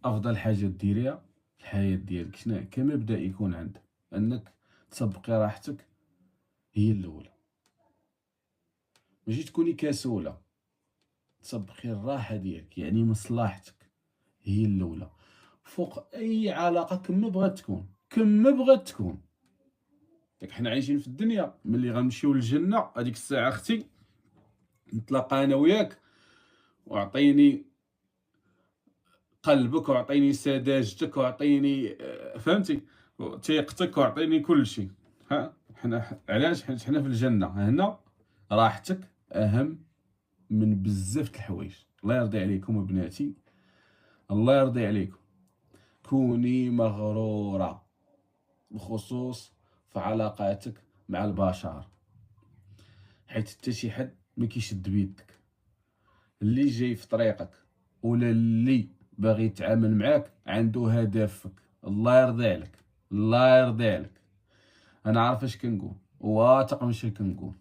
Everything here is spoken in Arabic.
افضل حاجه ديريها في الحياه ديالك شنو كمبدا يكون عندك انك تسبقي راحتك هي الاولى. ماشي تكوني كسوله، تسبقي الراحه ديالك يعني مصلحتك هي الاولى فوق اي علاقه كما بغات تكون، كما بغات تكون. داك حنا عايشين في الدنيا، ملي غنمشيو للجنه هذيك الساعه اختي نتلاقى انا وياك، واعطيني قلبك واعطيني سذاجتك واعطيني فهمتي ثقتك واعطيني كل شيء. ها حنا علاش؟ حيت حنا في الجنه هنا راحتك اهم من بزاف د الحوايج. الله يرضي عليكم بناتي، الله يرضي عليكم. كوني مغروره بخصوص في علاقاتك مع البشر، حيت حتى شي حد ما كيشد بيدك. اللي جاي في طريقك ولا اللي باغي يتعامل معاك عنده هدفك. الله يرضي عليك، الله يرضي عليك. انا عارف اش كنقول، واثق من اش كنقول.